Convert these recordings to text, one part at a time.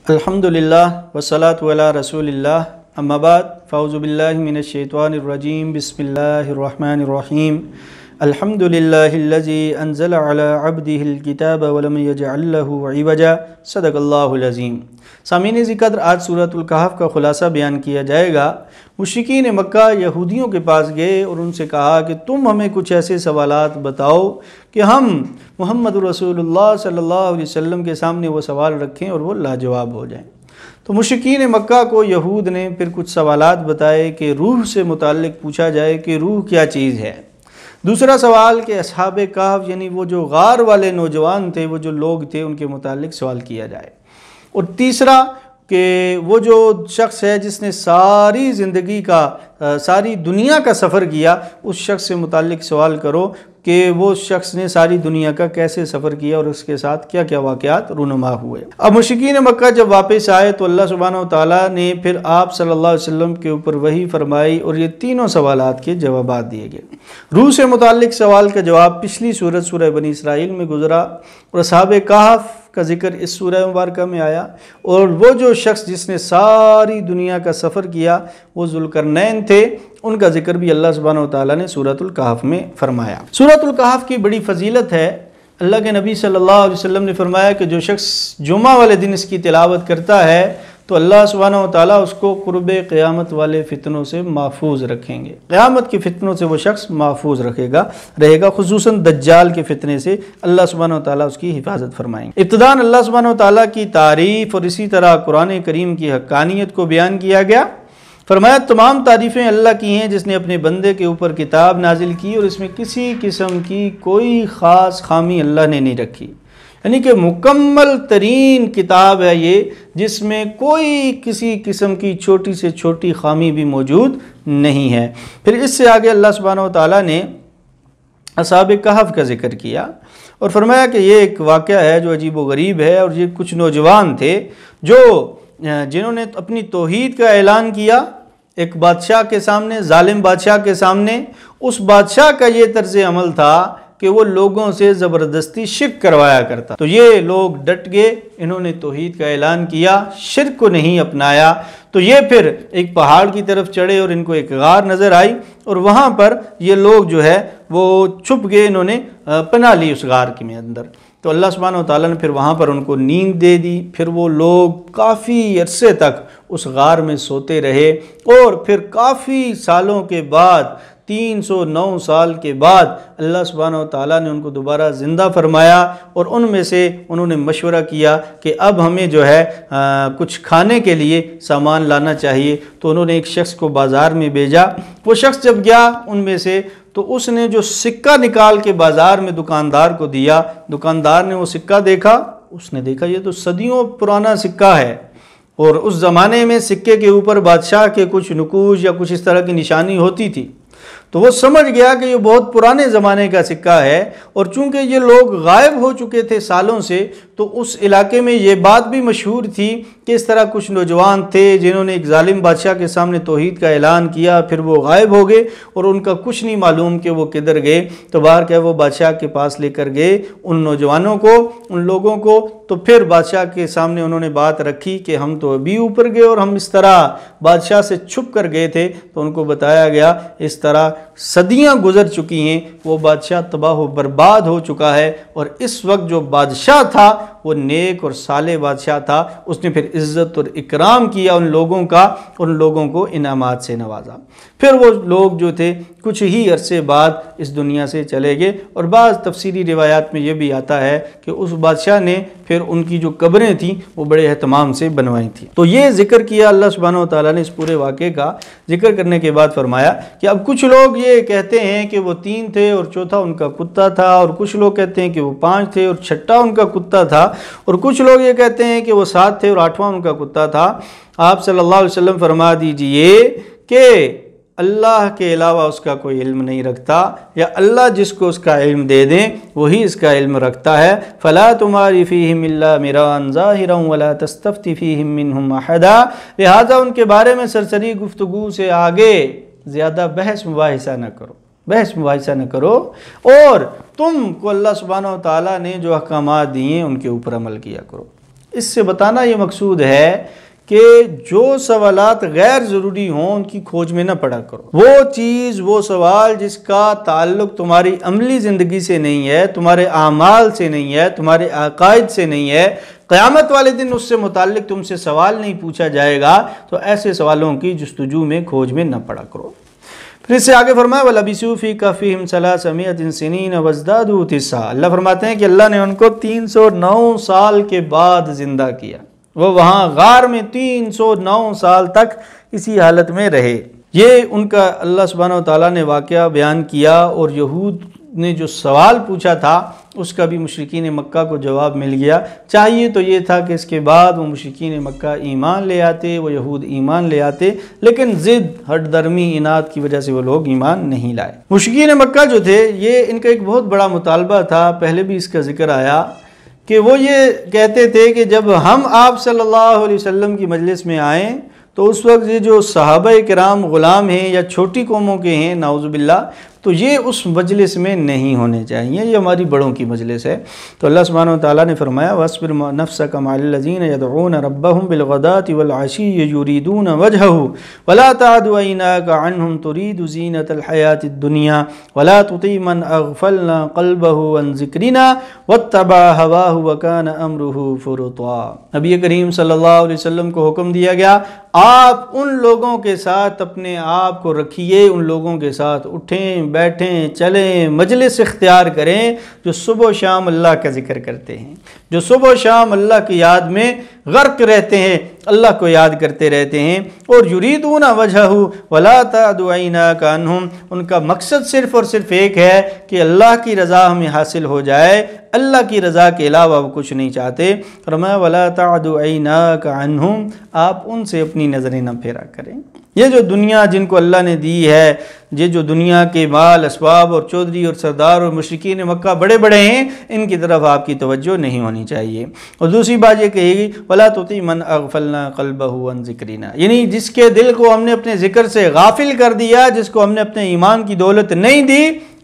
الحمدللہ والصلاة علی رسول اللہ اما بعد فاعوذ باللہ من الشیطان الرجیم بسم اللہ الرحمن الرحیم الحمدللہ الذی انزل علی عبدہ الکتاب ولم یجعل لہ عوجا صدق اللہ العظیم۔ سامعین ذکر، آج سورۃ الکہف کا خلاصہ بیان کیا جائے گا۔ مشرکین مکہ یہودیوں کے پاس گئے اور ان سے کہا کہ تم ہمیں کچھ ایسے سوالات بتاؤ کہ ہم محمد رسول اللہ صلی اللہ علیہ وسلم کے سامنے وہ سوال رکھیں اور وہ لاجواب ہو جائیں۔ تو مشرکین مکہ کو یہود نے پھر کچھ سوالات بتائے کہ روح سے متعلق پوچھا جائے کہ روح کیا چیز ہے۔ دوسرا سوال کہ اصحاب کہف یعنی وہ جو غار والے نوجوان تھے، وہ جو لوگ تھے، ان کے متعلق سوال کیا جائے۔ اور تیسرا کہ وہ جو شخص ہے جس نے ساری زندگی کا ساری دنیا کا سفر کیا، اس شخص سے متعلق سوال کرو کہ وہ شخص نے ساری دنیا کا کیسے سفر کیا اور اس کے ساتھ کیا کیا واقعات رونما ہوئے۔ اب مشرکین مکہ جب واپس آئے تو اللہ سبحانہ وتعالیٰ نے پھر آپ صلی اللہ علیہ وسلم کے اوپر وحی فرمائی اور یہ تینوں سوالات کے جوابات دیے گئے۔ روح سے متعلق سوال کا جواب پچھلی سورہ بنی اسرائیل میں گزرا اور اصحاب کہف کا ذکر اس سورہ مبارکہ میں آیا، اور وہ جو شخص جس نے ساری دنیا کا سفر کیا وہ ذوالقرنین تھے، ان کا ذکر بھی اللہ سبحانہ وتعالیٰ نے سورۃ الکہف میں فرمایا۔ سورۃ الکہف کی بڑی فضیلت ہے۔ اللہ کے نبی صلی اللہ علیہ وسلم نے فرمایا کہ جو شخص جمعہ والے دن اس کی تلاوت کرتا ہے تو اللہ سبحانہ وتعالیٰ اس کو قرب قیامت والے فتنوں سے محفوظ رکھیں گے۔ قیامت کے فتنوں سے وہ شخص محفوظ رہے گا، خصوصاً دجال کے فتنے سے اللہ سبحانہ وتعالیٰ اس کی حفاظت فرمائیں گے۔ ابتداءً اللہ سبحانہ وتعالیٰ کی تعریف اور اسی طرح قرآن کریم کی حقانیت کو بیان کیا گیا۔ فرمایا تمام تعریفیں اللہ کی ہیں جس نے اپنے بندے کے اوپر کتاب نازل کی اور اس میں کسی قسم کی کوئی خاص خامی اللہ نے نہیں رکھی، یعنی کہ مکمل ترین کتاب ہے یہ، جس میں کوئی کسی قسم کی چھوٹی سے چھوٹی خامی بھی موجود نہیں ہے۔ پھر اس سے آگے اللہ سبحانہ وتعالیٰ نے اصحاب کہف کا ذکر کیا اور فرمایا کہ یہ ایک واقعہ ہے جو عجیب و غریب ہے، اور یہ کچھ نوجوان تھے جنہوں نے اپنی توحید کا اعلان کیا ایک بادشاہ کے سامنے، ظالم بادشاہ کے سامنے۔ اس بادشاہ کا یہ طرز عمل تھا کہ وہ لوگوں سے زبردستی شرک کروایا کرتا، تو یہ لوگ ڈٹ گئے، انہوں نے توحید کا اعلان کیا، شرک کو نہیں اپنایا۔ تو یہ پھر ایک پہاڑ کی طرف چڑھے اور ان کو ایک غار نظر آئی، اور وہاں پر یہ لوگ جو ہے وہ چھپ گئے، انہوں نے پناہ لی اس غار کے اندر۔ تو اللہ سبحانہ وتعالیٰ نے پھر وہاں پر ان کو نیند دے دی۔ پھر وہ لوگ کافی عرصے تک اس غار میں سوتے رہے، اور پھر کافی سالوں کے بعد 309 سال کے بعد اللہ سبحانہ وتعالیٰ نے ان کو دوبارہ زندہ فرمایا، اور ان میں سے انہوں نے مشورہ کیا کہ اب ہمیں جو ہے کچھ کھانے کے لیے سامان لانا چاہیے۔ تو انہوں نے ایک شخص کو بازار میں بھیجا۔ وہ شخص جب گیا ان میں سے تو اس نے جو سکہ نکال کے بازار میں دکاندار کو دیا، دکاندار نے وہ سکہ دیکھا، اس نے دیکھا یہ تو صدیوں پرانا سکہ ہے، اور اس زمانے میں سکے کے اوپر بادشاہ کے کچھ نقوش یا کچھ اس طرح کی نشانی ہوتی تھی۔ تو وہ سمجھ گیا کہ یہ بہت پرانے زمانے کا سکہ ہے، اور چونکہ یہ لوگ غائب ہو چکے تھے سالوں سے، تو اس علاقے میں یہ بات بھی مشہور تھی کہ اس طرح کچھ نوجوان تھے جنہوں نے ایک ظالم بادشاہ کے سامنے توحید کا اعلان کیا، پھر وہ غائب ہو گئے اور ان کا کچھ نہیں معلوم کہ وہ کدھر گئے۔ تو باہر کہ وہ بادشاہ کے پاس لے کر گئے ان نوجوانوں کو، ان لوگوں کو۔ تو پھر بادشاہ کے سامنے انہوں نے بات رکھی کہ ہم تو ابھی اوپر گئے اور ہم اس طرح بادشاہ سے چھپ کر گئے تھے۔ تو ان کو بتایا گیا اس طرح صدیاں گزر چکی ہیں، وہ بادشاہ تباہ و برباد ہو چکا ہے، اور اس وقت جو بادشاہ تھا وہ نیک اور صالح بادشاہ تھا۔ اس نے پھر عزت اور اکرام کیا ان لوگوں کا، ان لوگوں کو انعامات سے نوازا۔ پھر وہ لوگ جو تھے کچھ ہی عرصے بعد اس دنیا سے چلے گئے، اور بعض تفسیری روایات میں یہ بھی آتا ہے کہ اس بادشاہ نے پھر ان کی جو قبریں تھیں وہ بڑے اہتمام سے بنوائی تھیں۔ تو یہ ذکر کیا اللہ سبحانہ وتعالیٰ نے اس پورے واقعے کا ذکر کرنے کے بعد فرمایا کہ اب کچھ لوگ یہ کہتے ہیں کہ وہ 3 تھے اور چوتھا ان کا کتا تھا، اور کچھ لوگ کہتے ہیں کہ وہ 5 تھے اور چھٹا ان کا کتا تھا، اور کچھ لوگ یہ کہتے ہیں کہ وہ 7 تھے اور 8واں ان کا کتا تھا۔ آپ صلی اللہ علیہ وسلم فرما دیجئے کہ اللہ کے علاوہ اس کا کوئی علم نہیں رکھتا، یا اللہ جس کو اس کا علم دے دیں وہی اس کا علم رکھتا ہے۔ فَلَا تُمَارِ فِيهِمْ إِلَّا مِرَاءً ظَاهِرًا وَلَا تَسْتَفْتِ فِيهِمْ مِنْهُمْ أَحَدًا، لہذا ان کے بارے میں سرسری گفتگو سے آگے زیادہ بحث مباحثہ نہ کرو، اور تم کو اللہ سبحانہ وتعالیٰ نے جو احکامات دیے ان کے اوپر عمل کیا کرو۔ اس سے بتانا یہ مقصود ہے کہ جو سوالات غیر ضروری ہوں ان کی کھوج میں نہ پڑا کرو۔ وہ چیز، وہ سوال جس کا تعلق تمہاری عملی زندگی سے نہیں ہے، تمہارے اعمال سے نہیں ہے، تمہارے عقائد سے نہیں ہے، قیامت والے دن اس سے متعلق تم سے سوال نہیں پوچھا جائے گا، تو ایسے سوالوں کی جستجو میں، کھوج میں نہ پڑا کرو۔ پھر اس سے آگے فرمایا وَلَبِثُوا فِي كَهْفِهِمْ 300 سِنِينَ وَازْدَادُوا تِسْعًا، اللہ فرماتے ہیں کہ اللہ نے ان کو 309 سال کے بعد زندہ کیا، وہ وہاں غار میں 309 سال تک اسی حالت میں رہے۔ یہ ان کا اللہ سبحانہ و تعالیٰ نے واقعہ بیان کیا، اور یہود نے جو سوال پوچھا تھا اس کا بھی مشرکین مکہ کو جواب مل گیا۔ چاہیے تو یہ تھا کہ اس کے بعد وہ مشرکین مکہ ایمان لے آتے، وہ یہود ایمان لے آتے، لیکن ضد، ہٹ درمی، اناد کی وجہ سے وہ لوگ ایمان نہیں لائے۔ مشرکین مکہ جو تھے، یہ ان کا ایک بہت بڑا مطالبہ تھا، پہلے بھی اس کا ذکر آیا، کہ وہ یہ کہتے تھے کہ جب ہم آپ صلی اللہ علیہ وسلم کی مجلس میں آئیں تو اس وقت یہ جو صحابہ کرام غلام ہیں یا چھوٹی قوموں کے ہیں نعوذ باللہ، تو یہ اس مجلس میں نہیں ہونے چاہیے، یہ ہماری بڑوں کی مجلس ہے۔ تو اللہ سبحانہ وتعالیٰ نے فرمایا وَاصْبِرْ نَفْسَكَ مَعَ الَّذِينَ يَدْعُونَ رَبَّهُمْ بِالْغَدَاةِ وَالْعَشِيِّ يُرِيدُونَ وَجْهَهُ وَلَا تَعْدُ عَيْنَاكَ عَنْهُمْ تُرِيدُ زِينَةَ الْحَيَاةِ الدُّنْيَا وَلَا تُطِعْ مَنْ أَغْفَلْنَا قَلْبَهُ عَنْ ذِكْرِنَا وَاتَّبَعَ هَوَاهُ وَكَانَ أَمْرُهُ فُرُطًا۔ نبی کریم صلی اللہ علیہ وسلم کو حکم دیا گیا، آپ ان لوگوں کے ساتھ اپنے آپ کو رکھیے، ان لوگوں کے ساتھ اٹھیں، بیٹھیں، چلیں، مجلس اختیار کریں جو صبح و شام اللہ کا ذکر کرتے ہیں، جو صبح و شام اللہ کی یاد میں غرق رہتے ہیں، اللہ کو یاد کرتے رہتے ہیں۔ اور یریدون وجہہ ولا تعد عیناک عنہم، ان کا مقصد صرف اور صرف ایک ہے کہ اللہ کی رضا ہمیں حاصل ہو جائے، اللہ کی رضا کے علاوہ وہ کچھ نہیں چاہتے۔ فرمایا ولا تعد عیناک عنہم، آپ ان سے اپنی نظریں نہ پھیرا کریں۔ یہ جو دنیا جن کو اللہ نے دی ہے، یہ جو دنیا کے مال، اسباب اور چودھری اور سردار اور مشرکین مکہ بڑے بڑے ہیں، ان کی طرف آپ کی توجہ نہیں ہونی چاہیے۔ اور دوسری بات یہ کہے گی وَلَا تُطِعْ مَنْ أَغْفَلْنَا قَلْبَهُ عَنْ ذِكْرِنَا، یعنی جس کے دل کو ہم نے اپنے ذکر سے غافل کر دیا، جس کو ہم نے اپنے ایمان کی دولت نہیں دی،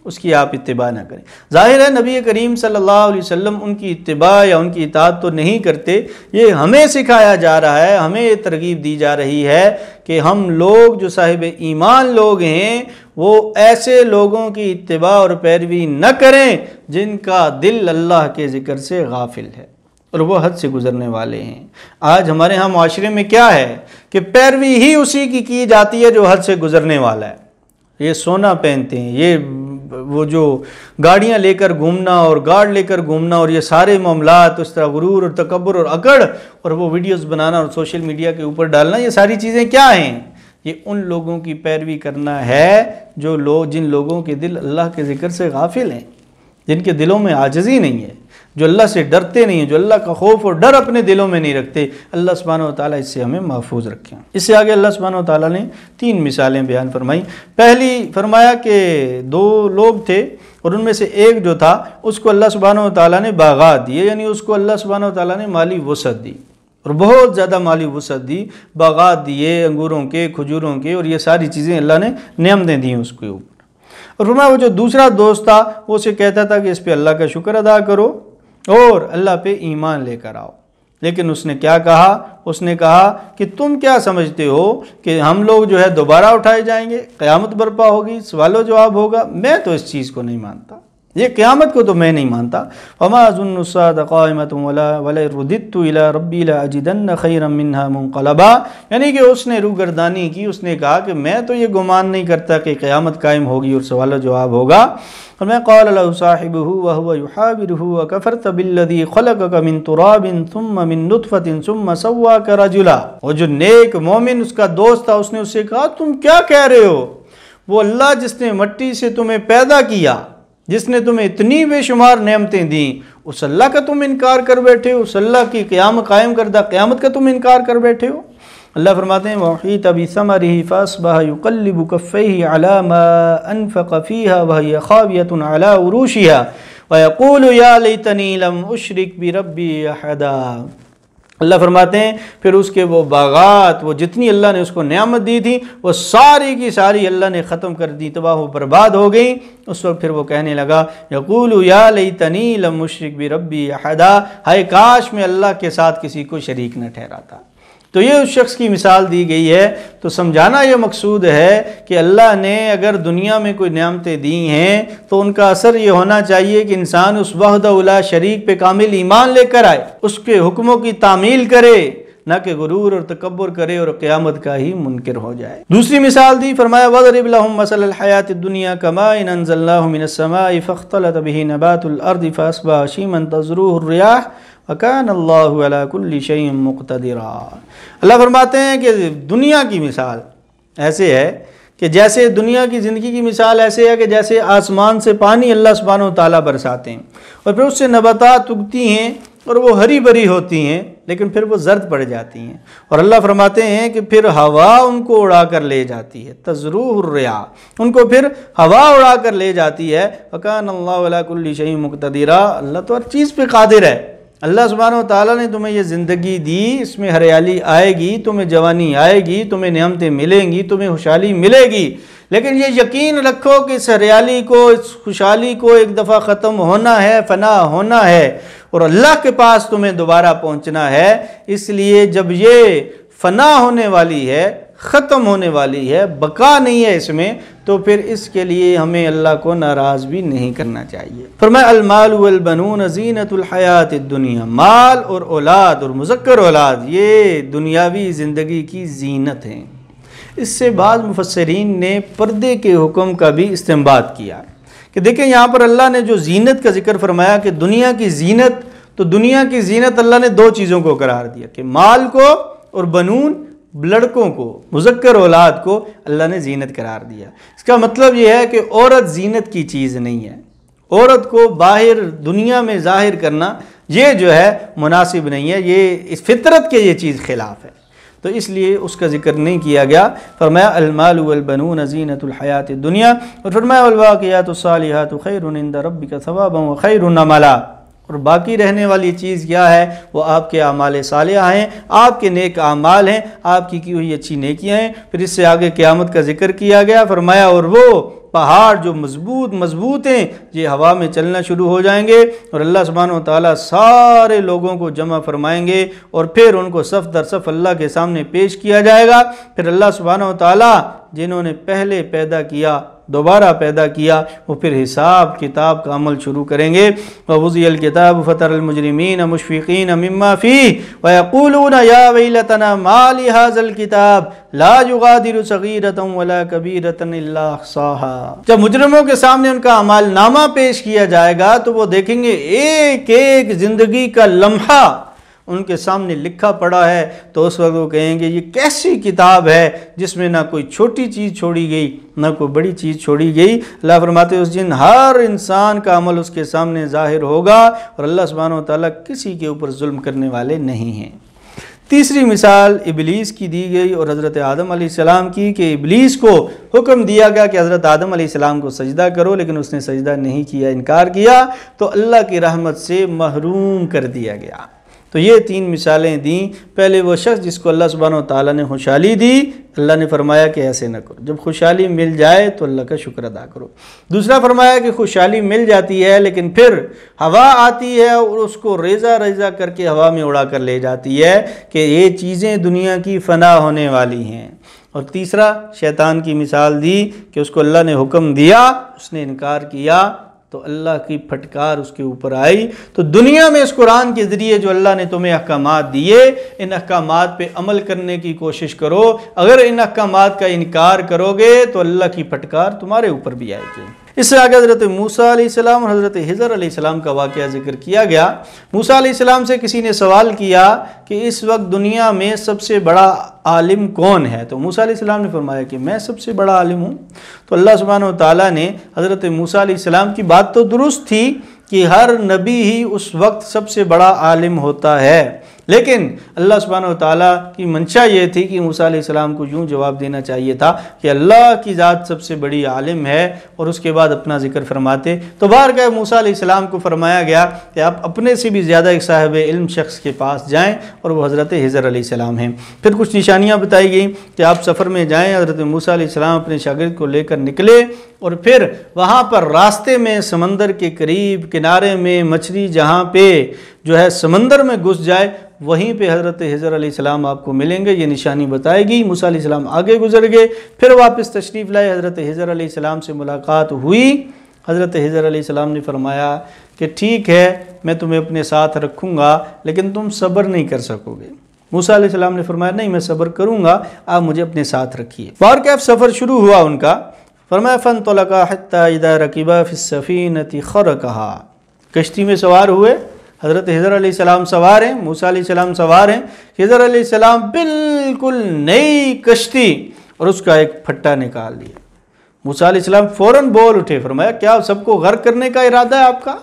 اس کی آپ اتباع نہ کریں۔ ظاہر ہے نبی کریم صلی اللہ علیہ وسلم ان کی اتباع یا ان کی اطاعت تو نہیں کرتے، یہ ہمیں سکھایا جا رہا ہے، ہمیں یہ ترغیب دی جا رہی ہے کہ ہم لوگ جو صاحب ایمان لوگ ہیں وہ ایسے لوگوں کی اتباع اور پیروی نہ کریں جن کا دل اللہ کے ذکر سے غافل ہے اور وہ حد سے گزرنے والے ہیں۔ آج ہمارے ہاں معاشرے میں کیا ہے کہ پیروی ہی اسی کی جاتی ہے جو حد سے گزرنے والا ہے۔ یہ سونا پہنتے ہیں، یہ وہ جو گاڑیاں لے کر گھومنا اور گارڈ لے کر گھومنا اور یہ سارے معاملات، اس طرح غرور اور تکبر اور اکڑ اور وہ ویڈیوز بنانا اور سوشل میڈیا کے اوپر ڈالنا، یہ ساری چیزیں کیا ہیں؟ یہ ان لوگوں کی پیروی کرنا ہے جو لوگ، جن لوگوں کے دل اللہ کے ذکر سے غافل ہیں، جن کے دلوں میں عاجزی نہیں ہے، جو اللہ سے ڈرتے نہیں ہیں، جو اللہ کا خوف اور ڈر اپنے دلوں میں نہیں رکھتے۔ اللہ سبحانہ وتعالیٰ اس سے ہمیں محفوظ رکھیں۔ اس سے آگے اللہ سبحانہ وتعالیٰ نے 3 مثالیں بیان فرمائی۔ پہلی فرمایا کہ 2 لوگ تھے اور ان میں سے ایک جو تھا اس کو اللہ سبحانہ وتعالیٰ نے باغات دیے، یعنی اس کو اللہ سبحانہ وتعالیٰ نے مالی وسعت دی اور بہت زیادہ مالی وسعت دی، باغات دیے انگوروں کے، کھجوروں کے، اور یہ ساری چیزیں اللہ نے نعمتیں دیں اس کے اوپر۔ اور فرمایا وہ جو دوسرا دوست تھا وہ اسے کہتا تھا کہ اس پہ اللہ کا شکر ادا کرو اور اللہ پہ ایمان لے کر آؤ، لیکن اس نے کیا کہا؟ اس نے کہا کہ تم کیا سمجھتے ہو کہ ہم لوگ جو ہے دوبارہ اٹھائے جائیں گے، قیامت برپا ہوگی، سوال و جواب ہوگا؟ میں تو اس چیز کو نہیں مانتا، یہ قیامت کو تو میں نہیں مانتا۔ وَمَا أَظُنُّ السَّاعَةَ قَائِمَةً وَلَئِن رُدِدتُّ إِلَىٰ رَبِّي لَأَجِدَنَّ خَيْرًا مِّنْهَا مُنقَلَبًا، یعنی کہ اس نے روگردانی کی، اس نے کہا کہ میں تو یہ گمان نہیں کرتا کہ قیامت قائم ہوگی اور سوال و جواب ہوگا۔ اور میں قال له صاحبه وهو يحاوره وكفرت بالذي خلقك من تراب ثم من نطفة ثم سواك رجلا، اور جو نیک مومن اس کا دوست تھا اس نے اس سے کہا تم کیا کہہ رہے ہو؟ وہ اللہ جس نے مٹی سے تمہیں پیدا کیا، جس نے تمہیں اتنی بے شمار نعمتیں دیں، اس اللہ کا تم انکار کر بیٹھے ہو، اس اللہ کی قیامت قائم کردہ قیامت کا تم انکار کر بیٹھے ہو۔ اللہ فرماتے ہیں وَأُحِيطَ بِثَمَرِهِ فَأَصْبَحَ يُقَلِّبُ كَفَّيْهِ عَلَى مَا أَنفَقَ فِيهَا وَهِيَ خَاوِيَةٌ عَلَى عُرُوشِهَا وَيَقُولُ يَا لَيْتَنِي لَمْ أُشْرِكْ بِرَبِّي أَحَدًا۔ اللہ فرماتے ہیں پھر اس کے وہ باغات، وہ جتنی اللہ نے اس کو نعمت دی تھی، وہ ساری کی ساری اللہ نے ختم کر دی، تباہ و برباد ہو گئی۔ اس وقت پھر وہ کہنے لگا یقول یا لیتنی لم اشرک بربی احدا، ہائے کاش میں اللہ کے ساتھ کسی کو شریک نہ ٹھہراتا۔ تو یہ اس شخص کی مثال دی گئی ہے۔ تو سمجھانا یہ مقصود ہے کہ اللہ نے اگر دنیا میں کوئی نعمتیں دی ہیں تو ان کا اثر یہ ہونا چاہیے کہ انسان اس وحدہ لا شریک پہ کامل ایمان لے کر آئے، اس کے حکموں کی تعمیل کرے، نہ کہ غرور اور تکبر کرے اور قیامت کا ہی منکر ہو جائے۔ دوسری مثال دی، فرمایا وَضْرِبْ لَهُمْ مَثَلَ الْحَيَاةِ الدُّنْيَا كَمَاءٍ أَنزَلْنَاهُ مِنَ السَّمَاءِ فَاخْتَلَطَ بِهِ نَبَاتُ الْأَرْضِ فَأَصْبَحَ هَشِيمًا تَذْرُوهُ الرِّيَاحُ وَكَانَ اللَّهُ عَلَى كُلِّ شَيْءٍ مُقْتَدِرًا۔ اللہ فرماتے ہیں کہ دنیا کی مثال ایسے ہے کہ جیسے دنیا کی زندگی کی مثال ایسے ہے کہ جیسے آسمان سے پانی اللہ سبحانہ و تعالیٰ برساتے ہیں اور پھر اس سے نباتات اگتی ہیں اور وہ ہری بھری ہوتی ہیں، لیکن پھر وہ زرد پڑ جاتی ہیں، اور اللہ فرماتے ہیں کہ پھر ہوا ان کو اڑا کر لے جاتی ہے، تزروہ الرياح، ان کو پھر ہوا اڑا کر لے جاتی ہے۔ وَكَانَ اللَّهُ عَلَى كُلِّ شَيْءٍ مُقْتَدِرًا، اللہ تو ہر چیز پہ قادر ہے۔ اللہ سبحانہ و تعالیٰ نے تمہیں یہ زندگی دی، اس میں ہریالی آئے گی، تمہیں جوانی آئے گی، تمہیں نعمتیں ملیں گی، تمہیں خوشحالی ملے گی، لیکن یہ یقین رکھو کہ اس ہریالی کو، اس خوشحالی کو ایک دفعہ ختم ہونا ہے، فنا ہونا ہے، اور اللہ کے پاس تمہیں دوبارہ پہنچنا ہے۔ اس لیے جب یہ فنا ہونے والی ہے، ختم ہونے والی ہے، بقا نہیں ہے اس میں، تو پھر اس کے لیے ہمیں اللہ کو ناراض بھی نہیں کرنا چاہیے۔ فرمایا المال والبنون زینت الحیات الدنیا، مال اور اولاد اور مذکر اولاد یہ دنیاوی زندگی کی زینت ہیں۔ اس سے بعض مفسرین نے پردے کے حکم کا بھی استنباط کیا کہ دیکھیں یہاں پر اللہ نے جو زینت کا ذکر فرمایا کہ دنیا کی زینت، تو دنیا کی زینت اللہ نے دو چیزوں کو قرار دیا کہ مال کو اور بنون، لڑکوں کو، مذکر اولاد کو اللہ نے زینت قرار دیا۔ اس کا مطلب یہ ہے کہ عورت زینت کی چیز نہیں ہے، عورت کو باہر دنیا میں ظاہر کرنا یہ جو ہے مناسب نہیں ہے، یہ اس فطرت کے یہ چیز خلاف ہے، تو اس لیے اس کا ذکر نہیں کیا گیا۔ فرمایا المال والبنون زینت الحیات الدنیا، اور فرمایا والباقیات الصالحات خیر عند ربک ثوابا وخیر املا، اور باقی رہنے والی چیز کیا ہے؟ وہ آپ کے اعمال صالحہ ہیں، آپ کے نیک اعمال ہیں، آپ کی ہوئی اچھی نیکیاں ہیں۔ پھر اس سے آگے قیامت کا ذکر کیا گیا، فرمایا اور وہ پہاڑ جو مضبوط ہیں یہ ہوا میں چلنا شروع ہو جائیں گے، اور اللہ سبحانہ و تعالیٰ سارے لوگوں کو جمع فرمائیں گے اور پھر ان کو صف در صف اللہ کے سامنے پیش کیا جائے گا۔ پھر اللہ سبحانہ و تعالیٰ جنہوں نے پہلے پیدا کیا، دوبارہ پیدا کیا، وہ پھر حساب کتاب کا عمل شروع کریں گے۔ وَوُضِعَ الْكِتَابُ فَتَرَى الْمُجْرِمِينَ مُشْفِقِينَ مِمَّا فِيهِ وَيَقُولُونَ يَا وَيْلَتَنَا مَا لِهَذَا الْكِتَابِ لَا يُغَادِرُ صَغِيرَةً وَلَا كَبِيرَةً إِلَّا أَحْصَاهَا۔ جب مجرموں کے سامنے ان کا اعمال نامہ پیش کیا جائے گا تو وہ دیکھیں گے ایک ایک زندگی کا لمحہ ان کے سامنے لکھا پڑا ہے، تو اس وقت وہ کہیں گے یہ کیسی کتاب ہے جس میں نہ کوئی چھوٹی چیز چھوڑی گئی نہ کوئی بڑی چیز چھوڑی گئی۔ اللہ فرماتے ہیں اس دن ہر انسان کا عمل اس کے سامنے ظاہر ہوگا، اور اللہ سبحانہ و تعالیٰ کسی کے اوپر ظلم کرنے والے نہیں ہیں۔ تیسری مثال ابلیس کی دی گئی اور حضرت آدم علیہ السلام کی کہ ابلیس کو حکم دیا گیا کہ حضرت آدم علیہ السلام کو سجدہ کرو، لیکن اس نے سجدہ نہیں کیا، انکار کیا، تو اللہ کی رحمت سے محروم کر دیا گیا۔ تو یہ تین مثالیں دیں۔ پہلے وہ شخص جس کو اللہ سبحانہ و تعالیٰ نے خوشحالی دی، اللہ نے فرمایا کہ ایسے نہ کرو، جب خوشحالی مل جائے تو اللہ کا شکر ادا کرو۔ دوسرا فرمایا کہ خوشحالی مل جاتی ہے لیکن پھر ہوا آتی ہے اور اس کو ریزہ ریزہ کر کے ہوا میں اڑا کر لے جاتی ہے کہ یہ چیزیں دنیا کی فنا ہونے والی ہیں۔ اور تیسرا شیطان کی مثال دی کہ اس کو اللہ نے حکم دیا، اس نے انکار کیا، تو اللہ کی پھٹکار اس کے اوپر آئی۔ تو دنیا میں اس قرآن کے ذریعے جو اللہ نے تمہیں احکامات دیے، ان احکامات پہ عمل کرنے کی کوشش کرو۔ اگر ان احکامات کا انکار کرو گے تو اللہ کی پھٹکار تمہارے اوپر بھی آئے گی۔ اس سے آگے حضرت موسیٰ علیہ السلام اور حضرت خضر علیہ السلام کا واقعہ ذکر کیا گیا۔ موسیٰ علیہ السلام سے کسی نے سوال کیا کہ اس وقت دنیا میں سب سے بڑا عالم کون ہے؟ تو موسیٰ علیہ السلام نے فرمایا کہ میں سب سے بڑا عالم ہوں۔ تو اللہ سبحانہ و تعالیٰ نے حضرت موسیٰ علیہ السلام کی بات تو درست تھی کہ ہر نبی ہی اس وقت سب سے بڑا عالم ہوتا ہے، لیکن اللہ سبحانہ و تعالیٰ کی منشا یہ تھی کہ موسیٰ علیہ السلام کو یوں جواب دینا چاہیے تھا کہ اللہ کی ذات سب سے بڑی عالم ہے، اور اس کے بعد اپنا ذکر فرماتے۔ تو بارگاہ موسیٰ علیہ السلام کو فرمایا گیا کہ آپ اپنے سے بھی زیادہ ایک صاحب علم شخص کے پاس جائیں، اور وہ حضرت خضر علیہ السلام ہیں۔ پھر کچھ نشانیاں بتائی گئیں کہ آپ سفر میں جائیں، حضرت موسیٰ علیہ السلام اپنے شاگرد کو لے کر نکلے، اور پھر وہاں پر راستے میں سمندر کے قریب کنارے میں مچھلی جہاں پہ جو ہے سمندر میں گھس جائے، وہیں پہ حضرت خضر علیہ السلام آپ کو ملیں گے، یہ نشانی بتائے گی۔ موسیٰ علیہ السلام آگے گزر گئے، پھر واپس تشریف لائے، حضرت خضر علیہ السلام سے ملاقات ہوئی۔ حضرت خضر علیہ السلام نے فرمایا کہ ٹھیک ہے، میں تمہیں اپنے ساتھ رکھوں گا، لیکن تم صبر نہیں کر سکو گے۔ موسیٰ علیہ السلام نے فرمایا نہیں، میں صبر کروں گا، آپ مجھے اپنے ساتھ رکھیے۔ بہرکیف سفر شروع ہوا ان کا۔ فرمایا فَانْطَلَقَا حَتَّى إِذَا رَكِبَا فِي السَّفِينَةِ خَرَقَهَا، کشتی میں سوار ہوئے، حضرت خضر علیہ السلام سوار ہیں، موسیٰ علیہ السلام سوار ہیں۔ خضر علیہ السلام بالکل نئی کشتی اور اس کا ایک پھٹا نکال لیا۔ موسیٰ علیہ السلام فوراً بول اٹھے، فرمایا کیا سب کو غرق کرنے کا ارادہ ہے آپ کا؟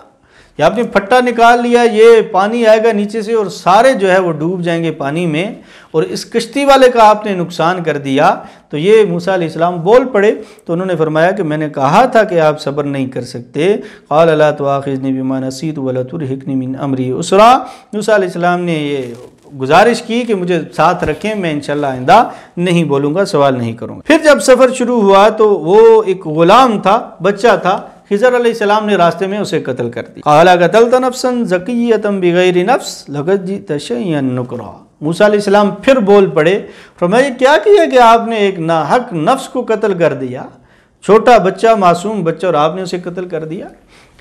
یا آپ نے پھٹا نکال لیا، یہ پانی آئے گا نیچے سے اور سارے جو ہے وہ ڈوب جائیں گے پانی میں، اور اس کشتی والے کا آپ نے نقصان کر دیا۔ تو یہ موسیٰ علیہ السلام بول پڑے، تو انہوں نے فرمایا کہ میں نے کہا تھا کہ آپ صبر نہیں کر سکتے۔ قال لا تؤاخذنی بما نسیت ولا ترهقنی من امری عسرا، موسیٰ علیہ السلام نے یہ گزارش کی کہ مجھے ساتھ رکھیں، میں انشاءاللہ آئندہ نہیں بولوں گا، سوال نہیں کروں گا۔ پھر جب سفر شروع ہوا تو وہ ایک غلام تھا، بچہ تھا، خضر علیہ السلام نے راستے میں اسے قتل کر دیا۔ قال قتلت نفسا زکیۃ بغیر نفس لقد جئت شیئا نکرا، موسیٰ علیہ السلام پھر بول پڑے، فرمایا کیا کیا کہ آپ نے ایک ناحق نفس کو قتل کر دیا، چھوٹا بچہ، معصوم بچہ، اور آپ نے اسے قتل کر دیا۔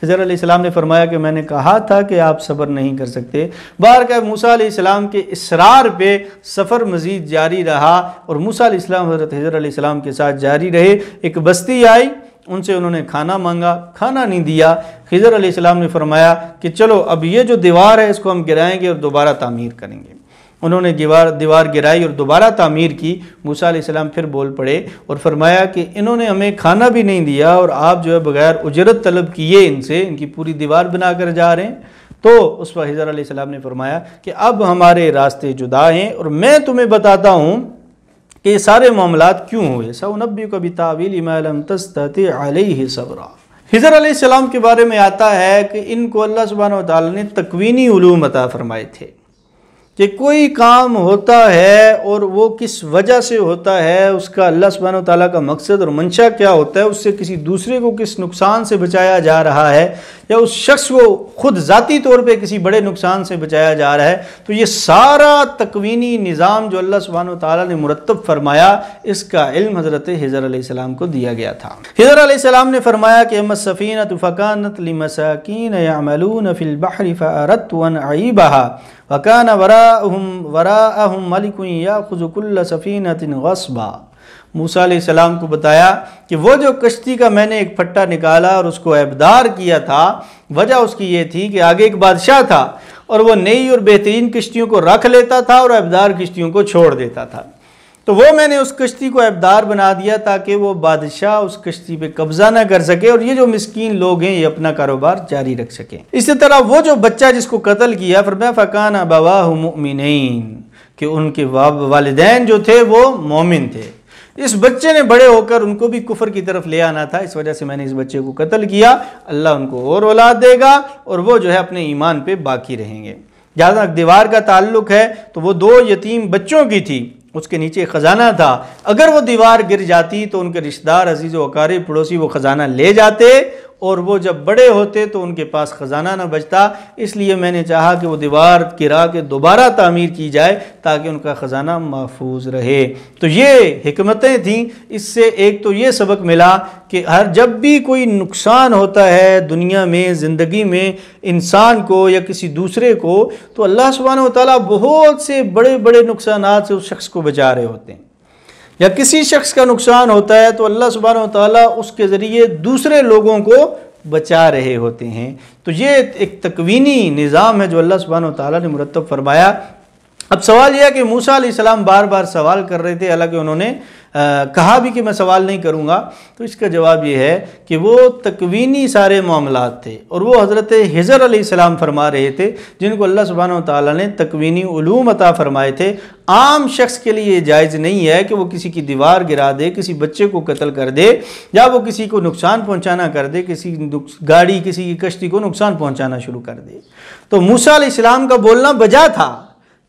خضر علیہ السلام نے فرمایا کہ میں نے کہا تھا کہ آپ صبر نہیں کر سکتے۔ بہرکیف موسیٰ علیہ السلام کے اصرار پہ سفر مزید جاری رہا، اور موسیٰ علیہ السلام حضرت خضر علیہ السلام کے ساتھ جاری رہے۔ ایک بستی آئی، ان سے انہوں نے کھانا مانگا، کھانا نہیں دیا۔ خضر علیہ السلام نے فرمایا کہ چلو اب یہ جو دیوار ہے اس کو ہم گرائیں گے اور دوبارہ تعمیر کریں گے۔ انہوں نے دیوار گرائی اور دوبارہ تعمیر کی۔ موسیٰ علیہ السلام پھر بول پڑے اور فرمایا کہ انہوں نے ہمیں کھانا بھی نہیں دیا، اور آپ جو ہے بغیر اجرت طلب کیے ان سے ان کی پوری دیوار بنا کر جا رہے ہیں۔ تو اس وقت خضر علیہ السلام نے فرمایا کہ اب ہمارے راستے جدا ہیں، اور میں تمہیں بتاتا ہوں کہ یہ سارے معاملات کیوں ہوئے۔ سأنبئک بتأویل ما لم تستطع علیہ صبرا، خضر علیہ السلام کے بارے میں آتا ہے کہ ان کو اللہ سبحانہ و تعالی نے تکوینی علوم عطا فرمائے تھے کہ کوئی کام ہوتا ہے اور وہ کس وجہ سے ہوتا ہے، اس کا اللہ سبحانہ و تعالیٰ کا مقصد اور منشا کیا ہوتا ہے، اس سے کسی دوسرے کو کس نقصان سے بچایا جا رہا ہے، یا اس شخص کو خود ذاتی طور پہ کسی بڑے نقصان سے بچایا جا رہا ہے۔ تو یہ سارا تکوینی نظام جو اللہ سبحانہ و تعالیٰ نے مرتب فرمایا، اس کا علم حضرت خضر علیہ السلام کو دیا گیا تھا۔ خضر علیہ السلام نے فرمایا کہ اما السفینۃ فکانت لمساکین یعملون فی البحر فاردت ان اعیبها وَكَانَ وَرَاءَهُمْ مَلِكٌ يَأْخُذُ كُلَّ سَفِينَةٍ غَصْبًا، موسیٰ علیہ السلام کو بتایا کہ وہ جو کشتی کا میں نے ایک پھٹا نکالا اور اس کو عیبدار کیا تھا، وجہ اس کی یہ تھی کہ آگے ایک بادشاہ تھا، اور وہ نئی اور بہترین کشتیوں کو رکھ لیتا تھا اور عیبدار کشتیوں کو چھوڑ دیتا تھا۔ تو وہ میں نے اس کشتی کو عیبدار بنا دیا تاکہ وہ بادشاہ اس کشتی پہ قبضہ نہ کر سکے، اور یہ جو مسکین لوگ ہیں یہ اپنا کاروبار جاری رکھ سکیں۔ اسی طرح وہ جو بچہ جس کو قتل کیا، فرمایا فَكَانَ أَبَوَاهُ مُؤْمِنَيْنِ، کہ ان کے والدین جو تھے وہ مومن تھے۔ اس بچے نے بڑے ہو کر ان کو بھی کفر کی طرف لے آنا تھا، اس وجہ سے میں نے اس بچے کو قتل کیا، اللہ ان کو اور اولاد دے گا اور وہ جو ہے اپنے ایمان پہ باقی رہیں گے۔ جہاں تک دیوار کا تعلق ہے تو وہ 2 یتیم بچوں کی تھی، اس کے نیچے خزانہ تھا، اگر وہ دیوار گر جاتی تو ان کے رشتہ دار، عزیز و اقارب، پڑوسی وہ خزانہ لے جاتے، اور وہ جب بڑے ہوتے تو ان کے پاس خزانہ نہ بچتا، اس لیے میں نے چاہا کہ وہ دیوار گرا کے دوبارہ تعمیر کی جائے تاکہ ان کا خزانہ محفوظ رہے۔ تو یہ حکمتیں تھیں۔ اس سے ایک تو یہ سبق ملا کہ جب بھی کوئی نقصان ہوتا ہے دنیا میں، زندگی میں، انسان کو یا کسی دوسرے کو، تو اللہ سبحانہ و تعالیٰ بہت سے بڑے بڑے نقصانات سے اس شخص کو بچا رہے ہوتے ہیں۔ یا کسی شخص کا نقصان ہوتا ہے تو اللہ سبحانہ و تعالیٰ اس کے ذریعے دوسرے لوگوں کو بچا رہے ہوتے ہیں۔ تو یہ ایک تکوینی نظام ہے جو اللہ سبحانہ و تعالیٰ نے مرتب فرمایا۔ اب سوال یہ ہے کہ موسیٰ علیہ السلام بار بار سوال کر رہے تھے، حالانکہ انہوں نے کہا بھی کہ میں سوال نہیں کروں گا، تو اس کا جواب یہ ہے کہ وہ تکوینی سارے معاملات تھے، اور وہ حضرت خضر علیہ السلام فرما رہے تھے جن کو اللہ سبحانہ وتعالیٰ نے تکوینی علوم عطا فرمائے تھے۔ عام شخص کے لیے جائز نہیں ہے کہ وہ کسی کی دیوار گرا دے، کسی بچے کو قتل کر دے، یا وہ کسی کو نقصان پہنچانا کر دے، کسی گاڑی کسی کی کشتی کو نقصان پہنچانا شروع کر دے۔ تو موسیٰ علیہ السلام کا بولنا بجا تھا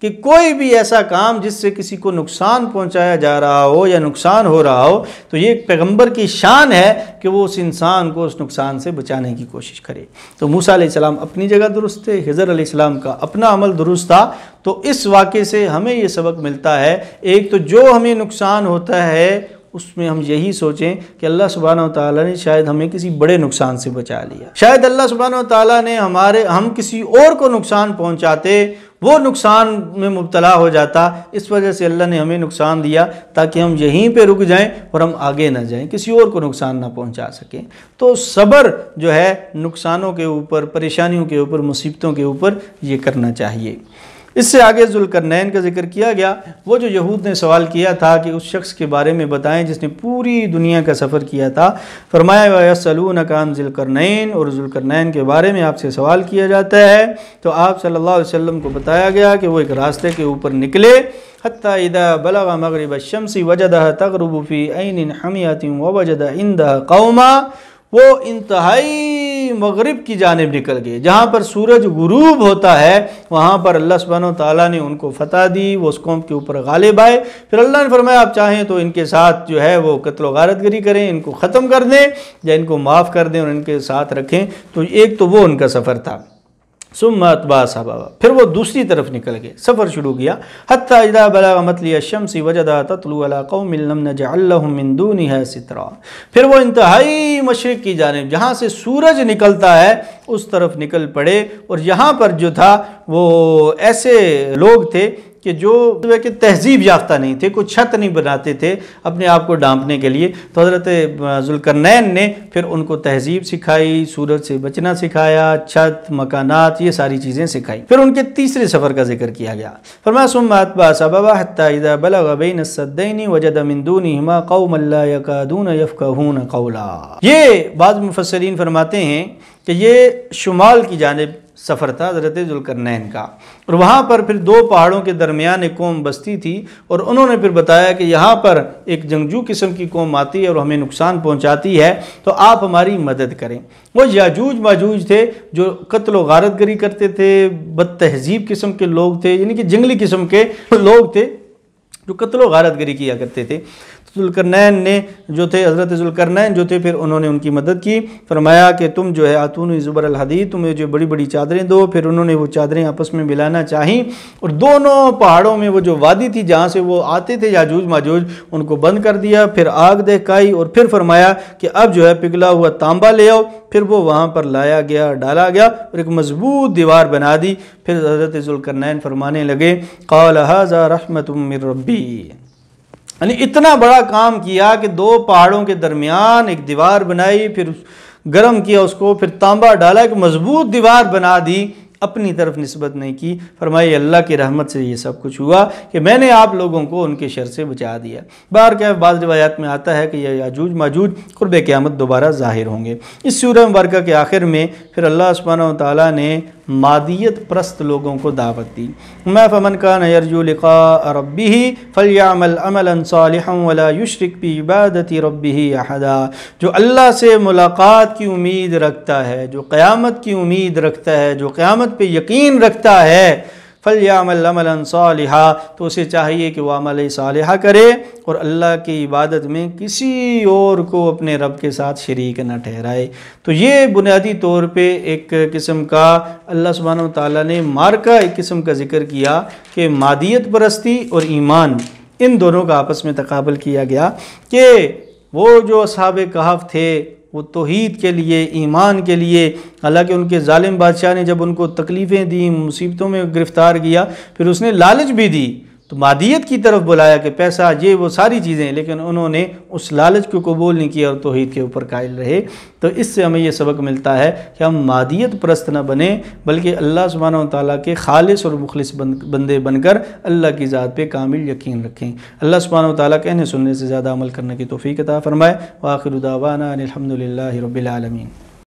کہ کوئی بھی ایسا کام جس سے کسی کو نقصان پہنچایا جا رہا ہو یا نقصان ہو رہا ہو، تو یہ ایک پیغمبر کی شان ہے کہ وہ اس انسان کو اس نقصان سے بچانے کی کوشش کرے۔ تو موسیٰ علیہ السلام اپنی جگہ درست تھے، خضر علیہ السلام کا اپنا عمل درست تھا۔ تو اس واقعے سے ہمیں یہ سبق ملتا ہے، ایک تو جو ہمیں نقصان ہوتا ہے اس میں ہم یہی سوچیں کہ اللہ سبحانہ وتعالیٰ نے شاید ہمیں کسی بڑے نقصان سے بچا لیا، شاید اللہ سبحانہ وتعالیٰ نے ہم کسی اور کو نقصان پہنچاتے، وہ نقصان میں مبتلا ہو جاتا، اس وجہ سے اللہ نے ہمیں نقصان دیا تاکہ ہم یہیں پہ رک جائیں اور ہم آگے نہ جائیں، کسی اور کو نقصان نہ پہنچا سکیں۔ تو صبر جو ہے نقصانوں کے اوپر، پریشانیوں کے اوپر، مصیبتوں کے اوپر یہ کرنا چاہیے۔ اس سے آگے ذوالقرنین کا ذکر کیا گیا، وہ جو یہود نے سوال کیا تھا کہ اس شخص کے بارے میں بتائیں جس نے پوری دنیا کا سفر کیا تھا، فرمایا وَيَسْأَلُونَكَ عَنْ ذِي الْقَرْنَيْنِ، اور ذوالقرنین کے بارے میں آپ سے سوال کیا جاتا ہے۔ تو آپ صلی اللہ علیہ وسلم کو بتایا گیا کہ وہ ایک راستے کے اوپر نکلے، حَتَّى إِذَا بَلَغَ مَغْرِبَ الشَّمْسِ وَجَدَهَا تَغْرُبُ فِي عَيْنٍ حَمِيَةٍ وَوَجَدَ عِنْدَهَا قَوْمًا، وہ انتہائی مغرب کی جانب نکل گئے، جہاں پر سورج غروب ہوتا ہے وہاں پر اللہ سبحانہ وتعالیٰ نے ان کو فتح دی، وہ اس قوم کے اوپر غالب آئے۔ پھر اللہ نے فرمایا آپ چاہیں تو ان کے ساتھ جو ہے وہ قتل و غارت گری کریں، ان کو ختم کر دیں یا ان کو معاف کر دیں اور ان کے ساتھ رکھیں۔ تو ایک تو وہ ان کا سفر تھا۔ ثم اتبع سببا، پھر وہ دوسری طرف نکل گئے، سفر شروع کیا۔ حتی اذا بلغ مطلع الشمس وجدها تطلع على قوم لم نجعل لهم من دونها سترا، پھر وہ انتہائی مشرق کی جانب جہاں سے سورج نکلتا ہے اس طرف نکل پڑے، اور یہاں پر جو تھا وہ ایسے لوگ تھے کہ جو تہذیب یافتہ نہیں تھے، کوئی چھت نہیں بناتے تھے اپنے آپ کو ڈھانپنے کے لیے۔ تو حضرت ذوالقرنین نے پھر ان کو تہذیب سکھائی، سورج سے بچنا سکھایا، چھت، مکانات، یہ ساری چیزیں سکھائی۔ پھر ان کے تیسرے سفر کا ذکر کیا گیا، فرمایا ثم اتبع سببا حتى اذا بلغ بين السدين وجد من دونهما قوما لا يكادون يفقهون قولا۔ یہ بعض مفسرین فرماتے ہیں کہ یہ شمال کی جانب سفر تھا حضرت ذوالقرنین کا، اور وہاں پر پھر دو پہاڑوں کے درمیان ایک قوم بستی تھی، اور انہوں نے پھر بتایا کہ یہاں پر ایک جنگجو قسم کی قوم آتی ہے اور ہمیں نقصان پہنچاتی ہے، تو آپ ہماری مدد کریں۔ وہ یاجوج ماجوج تھے جو قتل و غارت گری کرتے تھے، بد تہذیب قسم کے لوگ تھے، یعنی کہ جنگلی قسم کے لوگ تھے جو قتل و غارت گری کیا کرتے تھے۔ ذوالقرنین نے جو تھے، حضرت ذوالقرنین جو تھے، پھر انہوں نے ان کی مدد کی، فرمایا کہ تم جو ہے آتونی زبر الحدید، تمہیں جو بڑی بڑی چادریں دو۔ پھر انہوں نے وہ چادریں آپس میں ملانا چاہیں، اور دونوں پہاڑوں میں وہ جو وادی تھی جہاں سے وہ آتے تھے یاجوج ماجوج، ان کو بند کر دیا، پھر آگ دہکائی، اور پھر فرمایا کہ اب جو ہے پگھلا ہوا تانبا لے آؤ۔ پھر وہ وہاں پر لایا گیا، ڈالا گیا، اور ایک مضبوط دیوار بنا دی۔ پھر حضرت ذوالقرنین فرمانے لگے قال ھذا رحمت من ربی، یعنی اتنا بڑا کام کیا کہ دو پہاڑوں کے درمیان ایک دیوار بنائی، پھر گرم کیا اس کو، پھر تانبا ڈالا، ایک مضبوط دیوار بنا دی، اپنی طرف نسبت نہیں کی۔ فرمایا اللہ کی رحمت سے یہ سب کچھ ہوا کہ میں نے آپ لوگوں کو ان کے شر سے بچا دیا۔ باہر کیا بعض روایات میں آتا ہے کہ یہ یاجوج ماجوج قرب قیامت دوبارہ ظاہر ہوں گے۔ اس سورہ مبارکہ کے آخر میں پھر اللہ سبحانہ وتعالیٰ نے مادیت پرست لوگوں کو دعوت دی، ما فمن کان یرجو لقاء ربہ فلیعمل عملا صالحا ولا یشرک بعبادۃ ربہ احدا، جو اللہ سے ملاقات کی امید رکھتا ہے، جو قیامت کی امید رکھتا ہے، جو قیامت پہ یقین رکھتا ہے، فلیعمل عملا صالحا، تو اسے چاہیے کہ وہ عمل صالحہ کرے اور اللہ کی عبادت میں کسی اور کو اپنے رب کے ساتھ شریک نہ ٹھہرائے۔ تو یہ بنیادی طور پہ ایک قسم کا اللہ سبحانہ وتعالیٰ نے مارکا ایک قسم کا ذکر کیا کہ مادیت پرستی اور ایمان، ان دونوں کا آپس میں تقابل کیا گیا کہ وہ جو اصحاب کہف تھے وہ توحید کے لیے، ایمان کے لیے، حالانکہ ان کے ظالم بادشاہ نے جب ان کو تکلیفیں دیں، مصیبتوں میں گرفتار کیا، پھر اس نے لالچ بھی دی، تو مادیت کی طرف بلایا کہ پیسہ یہ وہ ساری چیزیں، لیکن انہوں نے اس لالچ کو قبول نہیں کیا اور توحید کے اوپر قائل رہے۔ تو اس سے ہمیں یہ سبق ملتا ہے کہ ہم مادیت پرست نہ بنیں، بلکہ اللہ سبحانہ و تعالیٰ کے خالص اور مخلص بندے بن کر اللہ کی ذات پہ کامل یقین رکھیں۔ اللہ سبحانہ و تعالیٰ کہنے سننے سے زیادہ عمل کرنے کی توفیق عطا فرمائے۔ وآخر دعوانا ان الحمد للہ رب العالمین۔